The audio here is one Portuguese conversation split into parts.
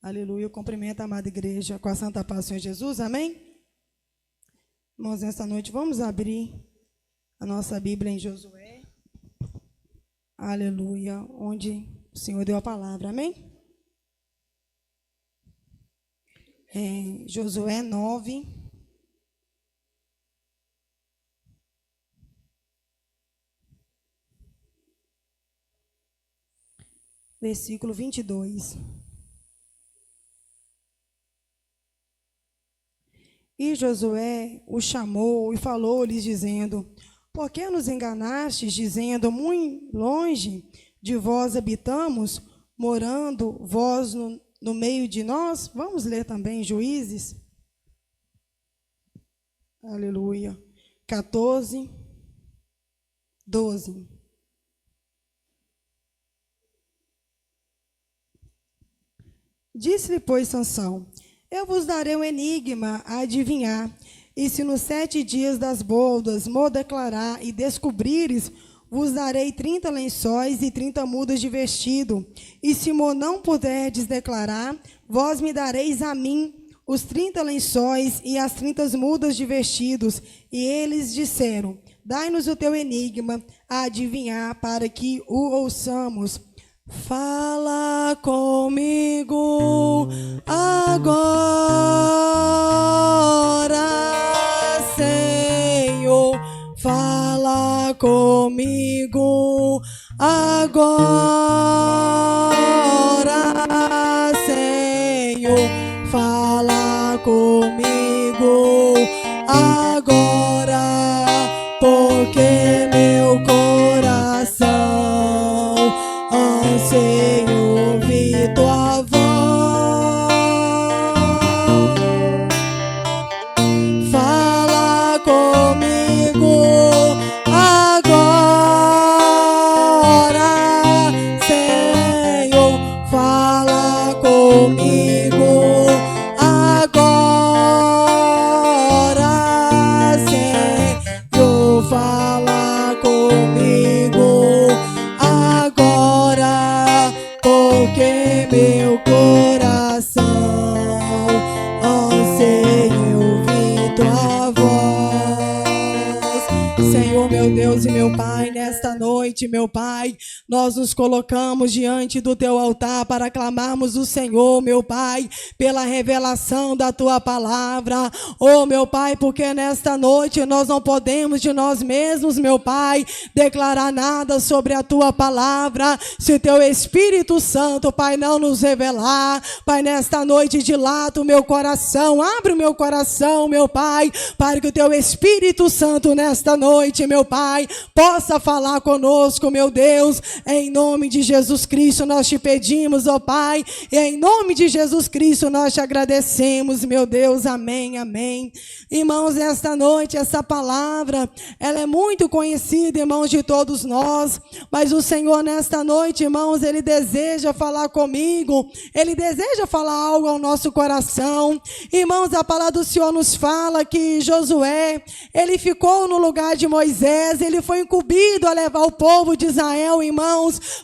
Aleluia. Eu cumprimento a amada igreja com a santa paz do Senhor Jesus. Amém? Irmãos, nesta noite vamos abrir a nossa Bíblia em Josué. Aleluia. Onde o Senhor deu a palavra. Amém? Josué 9. Versículo 22. E Josué o chamou e falou-lhes, dizendo: por que nos enganastes, dizendo, muito longe de vós habitamos, morando vós no meio de nós? Vamos ler também Juízes. Aleluia. 14, 12. Disse-lhe, pois, Sansão: eu vos darei um enigma a adivinhar, e se nos 7 dias das bodas mo declarar e descobrires, vos darei 30 lençóis e 30 mudas de vestido. E se mo não puderdes declarar, vós me dareis a mim os 30 lençóis e as 30 mudas de vestidos. E eles disseram: dai-nos o teu enigma a adivinhar, para que o ouçamos. Fala comigo agora, Senhor. Fala comigo agora, Senhor. Fala comigo agora, porque meu coração anseia ouvir tua voz. Fala comigo agora, Senhor. Fala comigo agora, Senhor. Fala comigo agora, porque meu coração anseia ouvir tua voz. Senhor, meu Deus e meu Pai, nesta noite, meu Pai, nós nos colocamos diante do teu altar para clamarmos o Senhor, meu Pai, pela revelação da tua palavra. Oh, meu Pai, porque nesta noite nós não podemos de nós mesmos, meu Pai, declarar nada sobre a tua palavra, se o teu Espírito Santo, Pai, não nos revelar. Pai, nesta noite dilata o meu coração, abre o meu coração, meu Pai, para que o teu Espírito Santo nesta noite, meu Pai, possa falar conosco, meu Deus. Em nome de Jesus Cristo nós te pedimos, ó Pai, e em nome de Jesus Cristo nós te agradecemos, meu Deus. Amém, amém. Irmãos, nesta noite essa palavra, ela é muito conhecida, irmãos, de todos nós, mas o Senhor nesta noite, irmãos, Ele deseja falar comigo, Ele deseja falar algo ao nosso coração. Irmãos, a palavra do Senhor nos fala que Josué, ele ficou no lugar de Moisés, ele foi incumbido a levar o povo de Israel, irmãos,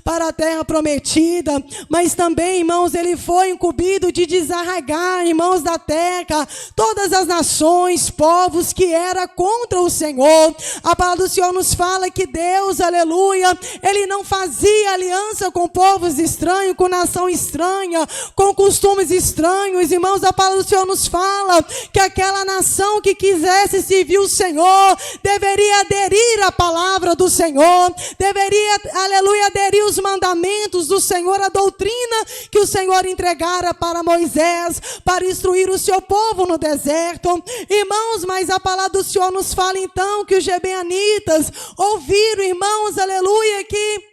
para a terra prometida, mas também, irmãos, ele foi incumbido de desarraigar, irmãos, da terra, todas as nações, povos que era contra o Senhor. A palavra do Senhor nos fala que Deus, aleluia, Ele não fazia aliança com povos estranhos, com nação estranha, com costumes estranhos. Irmãos, a palavra do Senhor nos fala que aquela nação que quisesse servir o Senhor, deveria aderir à palavra do Senhor, deveria, aleluia, aderir os mandamentos do Senhor, a doutrina que o Senhor entregara para Moisés, para instruir o seu povo no deserto. Irmãos, mas a palavra do Senhor nos fala então que os gibeonitas ouviram, irmãos, aleluia, que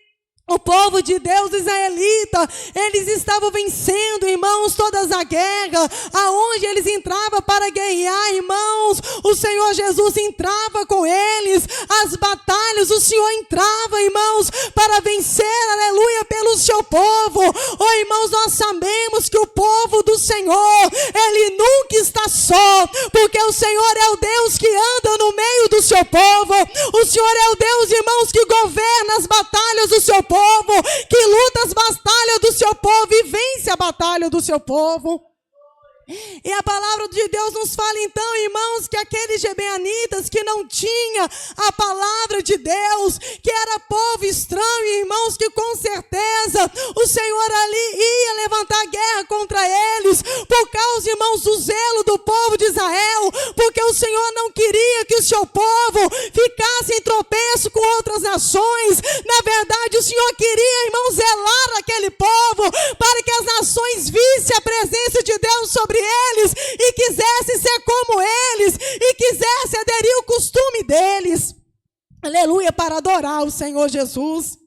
o povo de Deus, israelita, eles estavam vencendo, irmãos, todas a guerra, aonde eles entravam para guerrear, irmãos, o Senhor Jesus entrava com eles, as batalhas, o Senhor entrava, irmãos, para vencer, aleluia, pelo seu povo. Oh, irmãos, nós sabemos que o povo do Senhor, ele nunca está só, porque o Senhor é o Deus que anda no meio do seu povo, o Senhor é o Deus, irmãos, que governa as batalhas do seu povo, que luta as batalhas do seu povo e vence a batalha batalha do seu povo. E a palavra de Deus nos fala então, irmãos, que aqueles gibeonitas que não tinham a palavra de Deus, que era povo estranho, irmãos, que com certeza o Senhor ali ia levantar guerra contra eles, por causa, irmãos, do zelo do povo de Israel, porque o Senhor não queria que o seu povo ficasse em tropeço com outras nações. Na verdade, o Senhor queria, irmãos, zelar aquele povo, para que as nações vissem a presença de Deus sobre eles e quisessem ser como eles e quisessem aderir ao costume deles. Aleluia, para adorar o Senhor Jesus.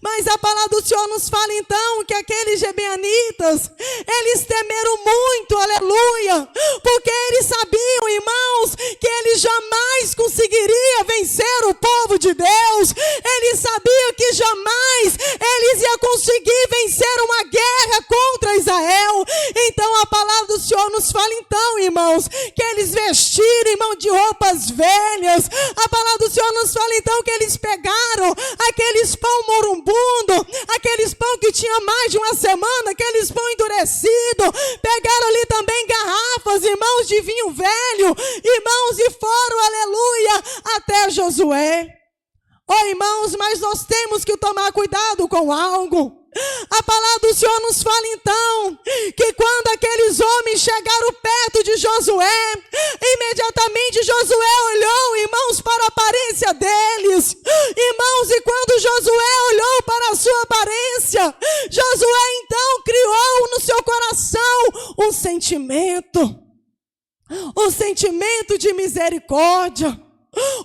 Mas a palavra do Senhor nos fala então que aqueles gibeonitas, eles temeram muito, aleluia, porque eles sabiam, irmãos, que eles jamais conseguiriam vencer o povo de Deus. Eles sabiam que jamais eles iam conseguir vencer uma guerra contra Israel. Então a palavra do Senhor nos fala então, irmãos, que eles vestiram, irmão, de roupas velhas. A palavra do Senhor nos fala então que eles pegaram aqueles pão morumbundo, aqueles pão que tinha mais de uma semana, aqueles pão endurecido, pegaram ali também garrafas, irmãos, de vinho velho, irmãos, e foram, aleluia, até Josué. Oh, irmãos, mas nós temos que tomar cuidado com algo. A palavra do Senhor nos fala então que quando aqueles homens chegaram perto de Josué, imediatamente Josué olhou, irmãos, para a aparência deles. Irmãos, e quando Josué olhou para a sua aparência, Josué então criou no seu coração um sentimento de misericórdia.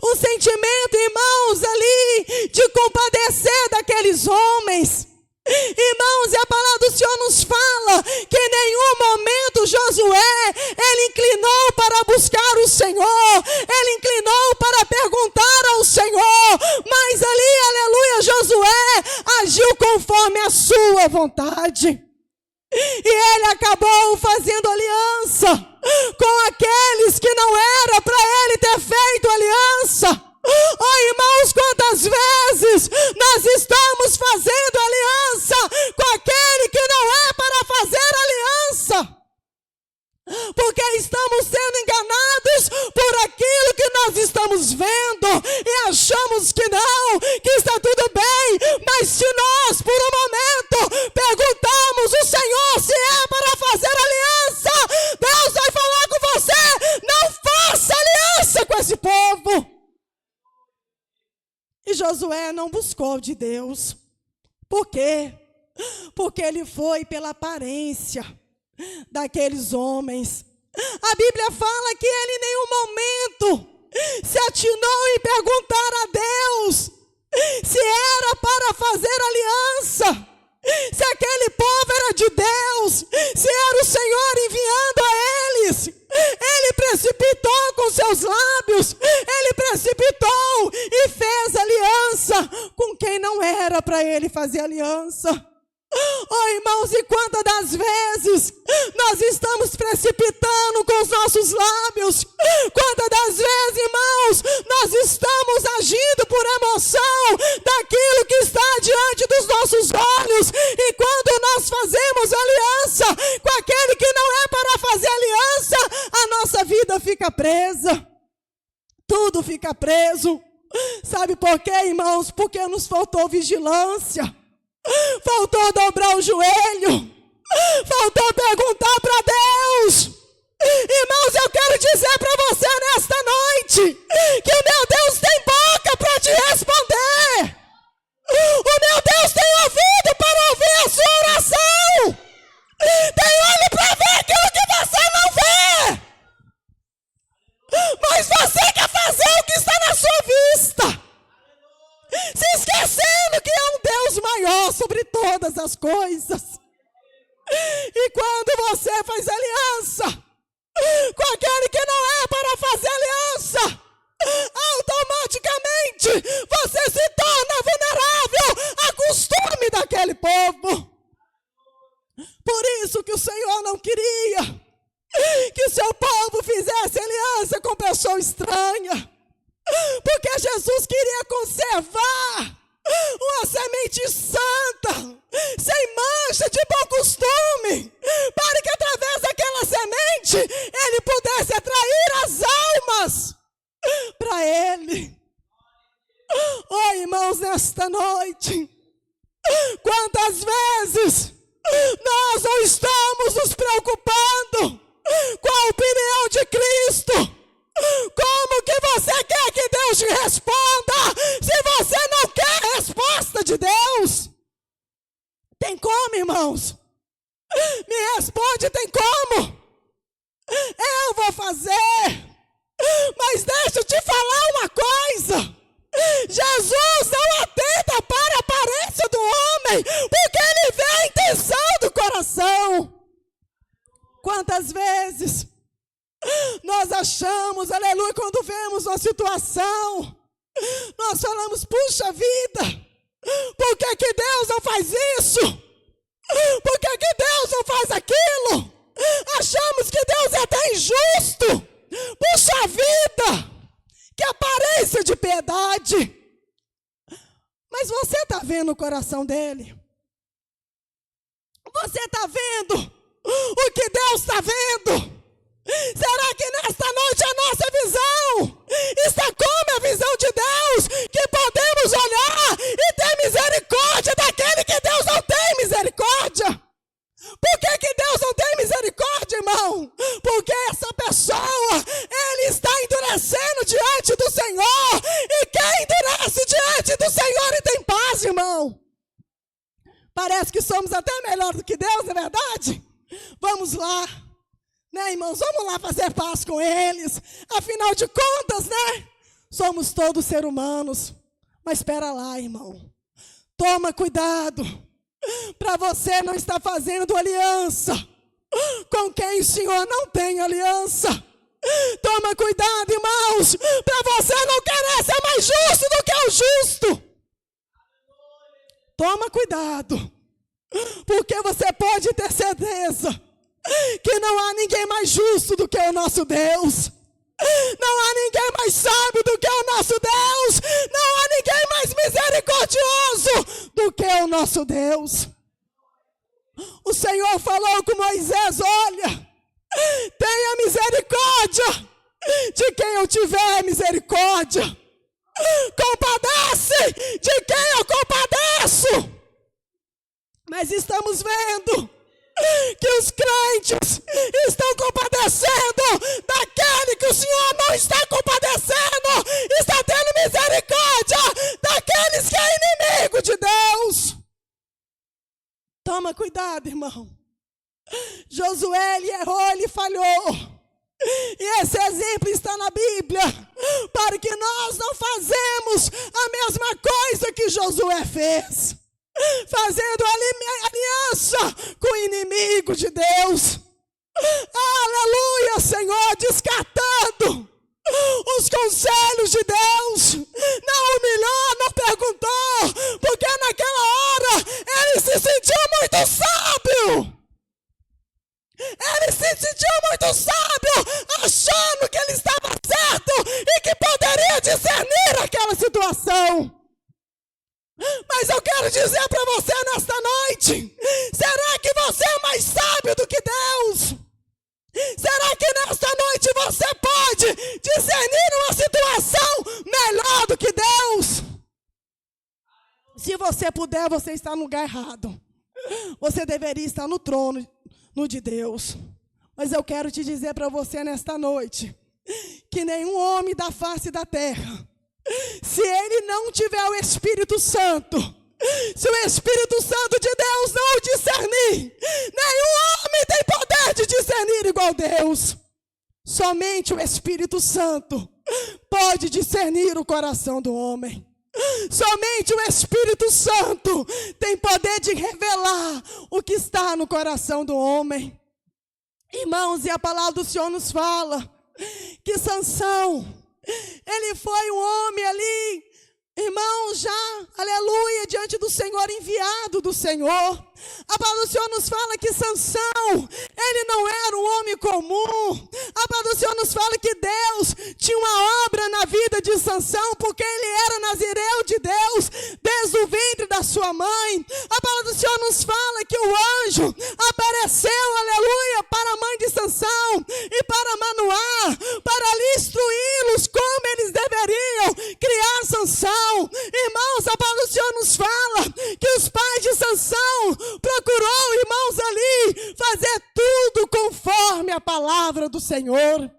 Um sentimento, irmãos, ali de compadecer daqueles homens. Irmãos, e a palavra do Senhor nos fala que em nenhum momento Josué, ele inclinou para buscar o Senhor, ele inclinou para perguntar ao Senhor, mas ali, aleluia, Josué agiu conforme a sua vontade. E ele acabou fazendo aliança com aqueles que não era para ele ter feito aliança. Oh, irmãos, quantas vezes nós estamos fazendo aliança com aquele que não é para fazer aliança, porque estamos sendo enganados por aquilo que nós estamos vendo e achamos que não, que está tudo bem. Mas se nós por um momento perguntamos ao Senhor se é para fazer aliança, Deus vai falar com você: não faça aliança com esse povo. E Josué não buscou de Deus. Por quê? Porque ele foi pela aparência daqueles homens. A Bíblia fala que ele em nenhum momento se atinou em perguntar a Deus se era para fazer aliança, se aquele povo era de Deus, se era o Senhor enviando a eles. Ele precipitou com seus lábios, ele precipitou e fez aliança com quem não era para ele fazer aliança. Oh, irmãos, e quantas das vezes nós estamos precipitando com os nossos lábios? Quantas das vezes, irmãos, nós estamos agindo por emoção daquilo que está diante dos nossos olhos? E quando nós fazemos aliança com aquele que não é para fazer aliança, a nossa vida fica presa. Tudo fica preso. Sabe por quê, irmãos? Porque nos faltou vigilância. Faltou dobrar o joelho, faltou perguntar para Deus. Irmãos, eu quero dizer para você nesta noite que o meu Deus tem boca para te responder. O meu Deus tem ouvido para ouvir a sua oração. Tem olho para ver aquilo que você não vê, mas você quer fazer o que está na sua vista, se esquecendo que é um Deus maior sobre todas as coisas. E quando você faz aliança com aquele que não é para fazer aliança, automaticamente você se torna vulnerável a costume daquele povo. Por isso que o Senhor não queria que o seu povo fizesse aliança com pessoa estranha, porque Jesus queria conservar uma semente santa, sem mancha, de bom costume, para que através daquela semente ele pudesse atrair as almas para ele. Oh, irmãos, nesta noite, quantas vezes nós não estamos nos preocupando com a opinião de Cristo? Como que você quer que Deus te responda se você não quer a resposta de Deus? Tem como, irmãos? Me responde, tem como? Eu vou fazer. Mas deixa eu te falar uma coisa. Jesus não atenta para a aparência do homem, porque ele vê a intenção do coração. Quantas vezes nós achamos, aleluia, quando vemos uma situação, nós falamos, puxa vida, por que que Deus não faz isso? Por que que Deus não faz aquilo? Achamos que Deus é até injusto. Puxa vida, que aparência de piedade. Mas você está vendo o coração dele? Você está vendo o que Deus está vendo? Será que nesta noite a nossa visão está como a visão de Deus? Que podemos olhar e ter misericórdia daquele que Deus não tem misericórdia? Por que que Deus não tem misericórdia, irmão? Porque essa pessoa, ele está endurecendo diante do Senhor. E quem endurece diante do Senhor e tem paz, irmão? Parece que somos até melhor do que Deus, não é verdade? Vamos lá, né, irmãos? Vamos lá fazer paz com eles. Afinal de contas, né? Somos todos seres humanos. Mas espera lá, irmão. Toma cuidado para você não estar fazendo aliança com quem o Senhor não tem aliança. Toma cuidado, irmãos, para você não querer ser mais justo do que o justo. Toma cuidado, porque você pode ter certeza que não há ninguém mais justo do que o nosso Deus. Não há ninguém mais sábio do que o nosso Deus. Não há ninguém mais misericordioso do que o nosso Deus. O Senhor falou com Moisés, olha, tenha misericórdia de quem eu tiver misericórdia. Compadece de quem eu compadeço. Mas estamos vendo que os crentes estão compadecendo daquele que o Senhor não está compadecendo, está tendo misericórdia daqueles que é inimigo de Deus. Toma cuidado, irmão. Josué, ele errou, ele falhou. E esse exemplo está na Bíblia, para que nós não fazemos a mesma coisa que Josué fez, fazendo aliança com o inimigo de Deus. Aleluia, Senhor, descartando os conselhos de Deus. Não humilhou, não perguntou, porque naquela hora ele se sentiu muito sábio. Ele se sentiu muito sábio, achando que ele estava certo e que poderia discernir aquela situação. Mas eu quero dizer para você nesta noite, será que você é mais sábio do que Deus? Será que nesta noite você pode discernir uma situação melhor do que Deus? Se você puder, você está no lugar errado. Você deveria estar no trono de Deus. Mas eu quero te dizer para você nesta noite, que nenhum homem da face da terra, se ele não tiver o Espírito Santo, se o Espírito Santo de Deus não o discernir, nenhum homem tem poder de discernir igual Deus. Somente o Espírito Santo pode discernir o coração do homem. Somente o Espírito Santo tem poder de revelar o que está no coração do homem. Irmãos, e a palavra do Senhor nos fala que Sansão, ele foi um homem ali, irmão, já, aleluia, diante do Senhor, enviado do Senhor. A palavra do Senhor nos fala que Sansão, ele não era um homem comum. A palavra do Senhor nos fala que Deus tinha uma obra na vida de Sansão, porque ele era nazireu de Deus desde o ventre da sua mãe. A palavra do Senhor nos fala que o anjo apareceu, aleluia, a palavra do Senhor.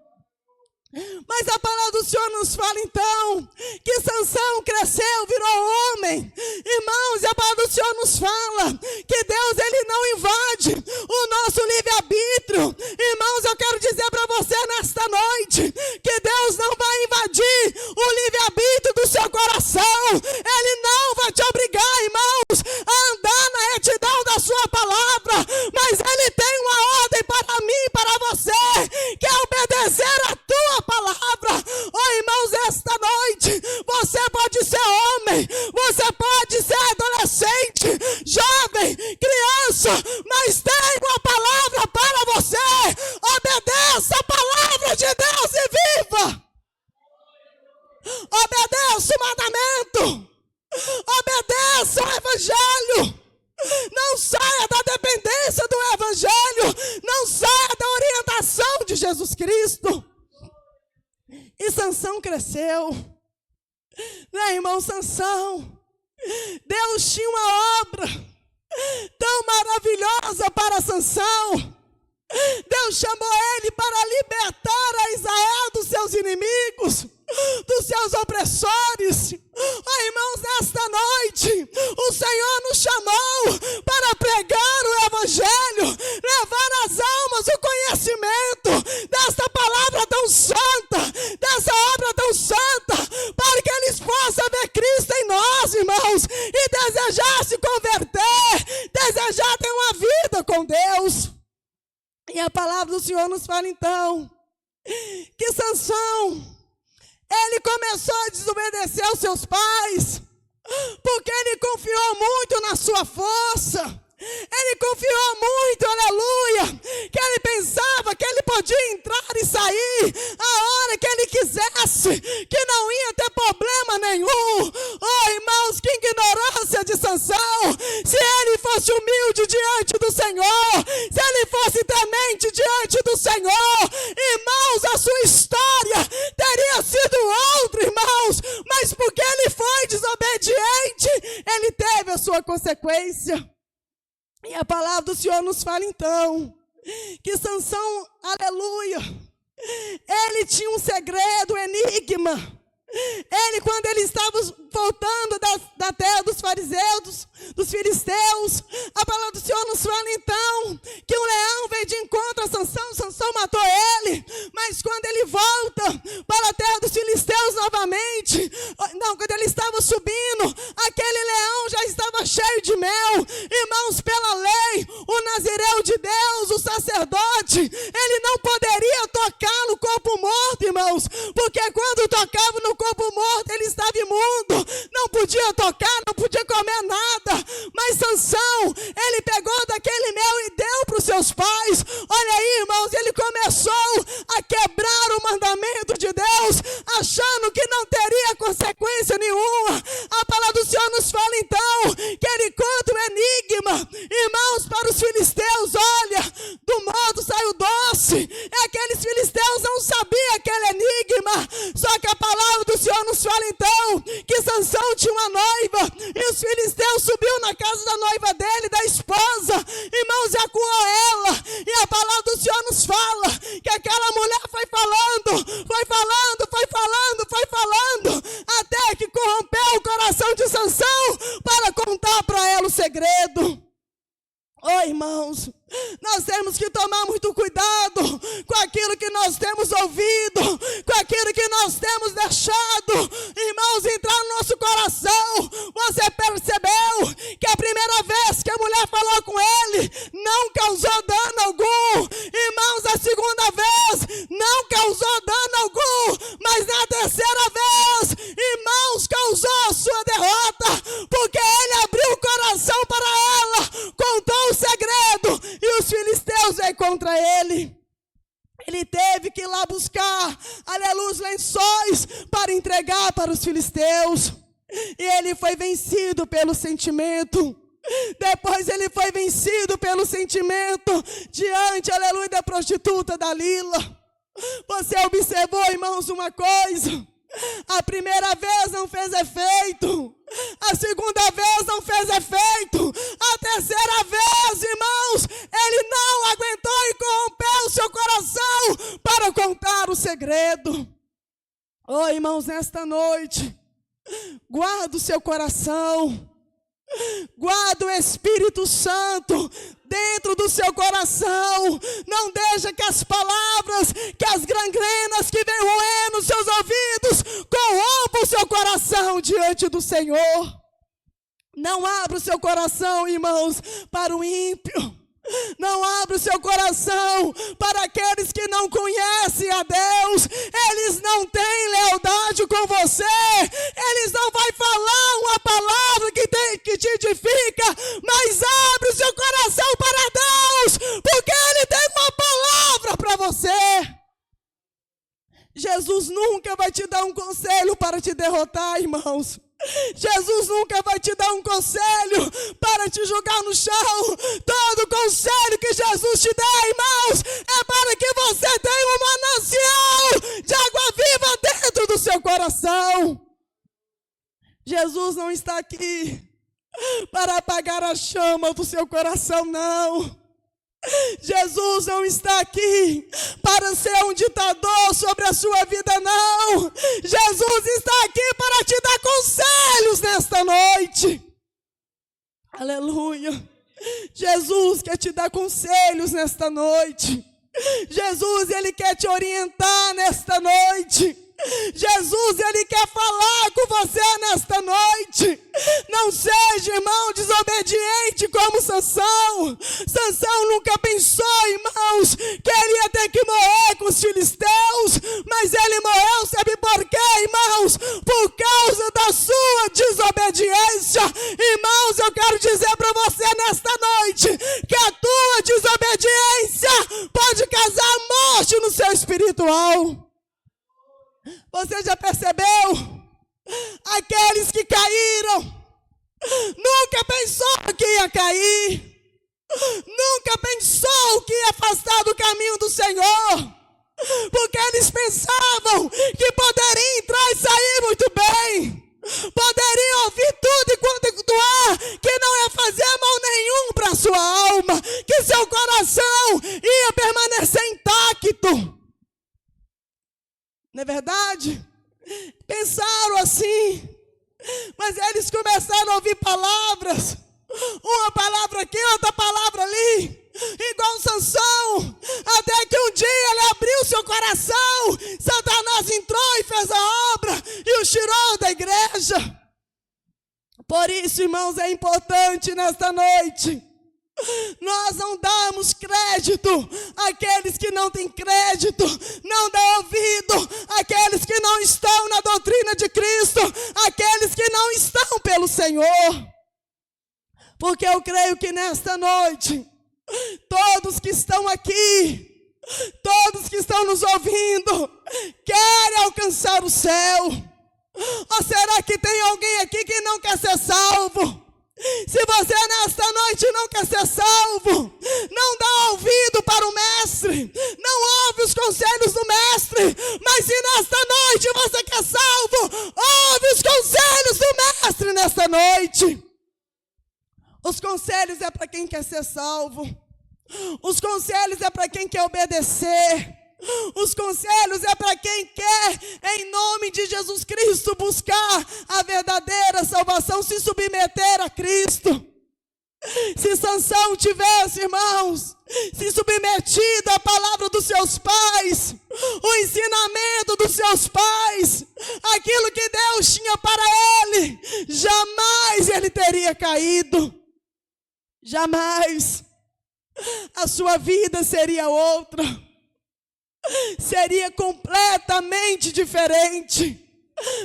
Mas a palavra do Senhor nos fala então que Sansão cresceu, virou homem. Irmãos, e a palavra do Senhor nos fala que Deus, ele não invade o nosso livre-arbítrio. Irmãos, eu quero dizer para você nesta noite que Deus não vai invadir o livre-arbítrio do seu coração. Ele não vai te obrigar, irmãos, a andar na retidão da sua palavra. Mas ele tem uma ordem para mim e para você, que é obedecer a tua palavra. Oh, irmãos, esta noite você pode ser homem, você pode ser adolescente, jovem, criança, mas tem uma palavra para você. Obedeça a palavra de Deus e viva. Obedeça o mandamento, obedeça o evangelho. Não saia da dependência do evangelho, não saia da orientação de Jesus Cristo. E Sansão cresceu, né, irmão? Sansão, Deus tinha uma obra tão maravilhosa para Sansão. Deus chamou ele para libertar a Israel dos seus inimigos, dos seus opressores. Oh, irmãos, nesta noite o Senhor nos chamou para pregar o evangelho, levar às almas o conhecimento desta palavra tão santa, dessa obra tão santa, para que eles possam ver Cristo em nós, irmãos, e desejar se converter, desejar ter uma vida com Deus. E a palavra do Senhor nos fala então que Sansão, ele começou a desobedecer aos seus pais, porque ele confiou muito na sua força. Ele confiou muito, aleluia, que ele pensava que ele podia entrar e sair a hora que ele quisesse, que não ia ter problema nenhum. Oh, irmãos, que ignorância de Sansão! Se ele fosse humilde diante do Senhor, se ele fosse temente diante do Senhor, irmãos, a sua história teria sido outra, irmãos, mas porque ele foi desobediente, ele teve a sua consequência. E a palavra do Senhor nos fala então que Sansão, aleluia, ele tinha um segredo, um enigma. Ele, quando ele estava voltando da terra dos fariseus, dos filisteus, a palavra do Senhor nos fala então que um leão veio de encontro a Sansão. Sansão matou ele, mas quando ele volta para a terra dos filisteus novamente, quando ele estava subindo, aquele leão já estava cheio de mel. Irmãos, pela lei, o nazireu de Deus, o sacerdote, ele não poderia tocar no corpo morto, irmãos, porque quando tocava no corpo morto, ele estava imundo, não podia tocar, não podia comer nada. Mas Sansão, ele pegou daquele mel e deu para os seus pais. Olha aí, irmãos, ele começou a quebrar o mandamento de Deus, achando que não teria consequência nenhuma. A palavra do Senhor nos fala então que ele conta o enigma, irmãos, para os filisteus. Olha, do modo saiu doce. Aqueles filisteus não sabiam aquele enigma, só que a palavra do Senhor nos fala então que Sansão tinha uma noiva, e os filisteus subiu na casa da noiva dele, da esposa, irmãos, e acuou ela. E a palavra do Senhor nos fala que aquela mulher foi falando, até que corrompeu o coração de Sansão para contar para ela o segredo. Oh, irmãos, nós temos que tomar muito cuidado com aquilo que nós temos ouvido, com aquilo que nós temos deixado, irmãos, entrar no nosso coração. Você percebeu que a primeira vez que a mulher falou com ele, não causou dano algum. Irmãos, a segunda vez, não causou dano algum. Mas na terceira vez, irmãos, causou a sua derrota, porque ele abriu o coração para ela, contou o segredo, e os filisteus veio contra ele. Ele teve que ir lá buscar, aleluia, os lençóis para entregar para os filisteus. E ele foi vencido pelo sentimento. Depois ele foi vencido pelo sentimento diante, aleluia, da prostituta Dalila. Você observou, irmãos, uma coisa? A primeira vez não fez efeito, a segunda vez não fez efeito, a terceira vez, irmãos, ele não aguentou e corrompeu o seu coração. segredo. Oh, irmãos, nesta noite, guarda o seu coração. Guarda o Espírito Santo dentro do seu coração. Não deixa que as palavras, que as gangrenas que vêm roendo os seus ouvidos corrompam o seu coração diante do Senhor. Não abra o seu coração, irmãos, para o ímpio. Não abra o seu coração para aqueles que não conhecem a Deus. Eles não têm lealdade com você. Eles não vão falar uma palavra que te edifica. Mas abre o seu coração para Deus, porque Ele tem uma palavra para você. Jesus nunca vai te dar um conselho para te derrotar, irmãos. Jesus nunca vai te dar um conselho para te jogar no chão. Todo conselho que Jesus te der, irmãos, é para que você tenha um manancial de água viva dentro do seu coração. Jesus não está aqui para apagar a chama do seu coração, não. Jesus não está aqui para ser um ditador sobre a sua vida, não. Jesus está aqui para te dar conselhos nesta noite. Aleluia. Jesus quer te dar conselhos nesta noite. Jesus, Ele quer te orientar nesta noite. Jesus, Ele quer falar com você nesta noite. Não seja, irmão, desobediente como Sansão. Sansão nunca pensou, irmãos, que ele ia ter que morrer com os filisteus. Mas ele morreu, sabe por quê, irmãos? Por causa da sua desobediência. Irmãos, eu quero dizer para você nesta noite que a tua desobediência pode causar morte no seu espiritual. Você já percebeu? Aqueles que caíram, nunca pensou que ia cair, nunca pensou que ia afastar do caminho do Senhor, porque eles pensavam que poderiam entrar e sair muito bem, poderiam ouvir tudo enquanto doar, que não ia fazer mal nenhum para a sua alma, que seu coração ia permanecer intacto. Não é verdade? Pensaram assim, mas eles começaram a ouvir palavras, uma palavra aqui, outra palavra ali, igual Sansão, até que um dia ele abriu seu coração, Satanás entrou e fez a obra e o tirou da igreja. Por isso, irmãos, é importante nesta noite nós não damos crédito àqueles que não têm crédito, não dá ouvido àqueles que não estão na doutrina de Cristo, àqueles que não estão pelo Senhor. Porque eu creio que nesta noite, todos que estão aqui, todos que estão nos ouvindo, querem alcançar o céu. Ou será que tem alguém aqui que não quer ser salvo? Se você nesta noite não quer ser salvo, não dá ouvido para o mestre, não ouve os conselhos do mestre. Mas se nesta noite você quer salvo, ouve os conselhos do mestre nesta noite. Os conselhos é para quem quer ser salvo. Os conselhos é para quem quer obedecer. Os conselhos é para quem quer, em nome de Jesus Cristo, buscar a verdadeira salvação, se submeter a Cristo. Se Sansão tivesse, irmãos, se submetido à palavra dos seus pais, o ensinamento dos seus pais, aquilo que Deus tinha para ele, jamais ele teria caído. Jamais. A sua vida seria outra. Seria completamente diferente.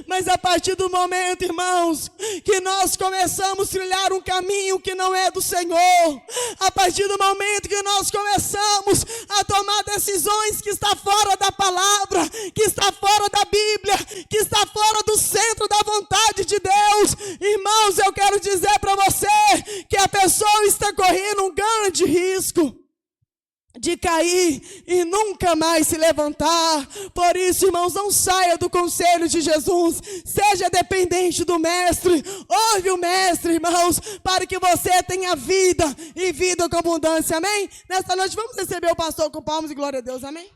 Mas a partir do momento, irmãos, que nós começamos a trilhar um caminho que não é do Senhor, a partir do momento que nós começamos a tomar decisões que está fora da palavra, que está fora da Bíblia, que está fora do centro da vontade de Deus, irmãos, eu quero dizer para você que a pessoa está correndo um grande risco de cair e nunca mais se levantar. Por isso, irmãos, não saia do conselho de Jesus, seja dependente do mestre, ouve o mestre, irmãos, para que você tenha vida e vida com abundância, amém? Nesta noite vamos receber o pastor com palmas e glória a Deus, amém?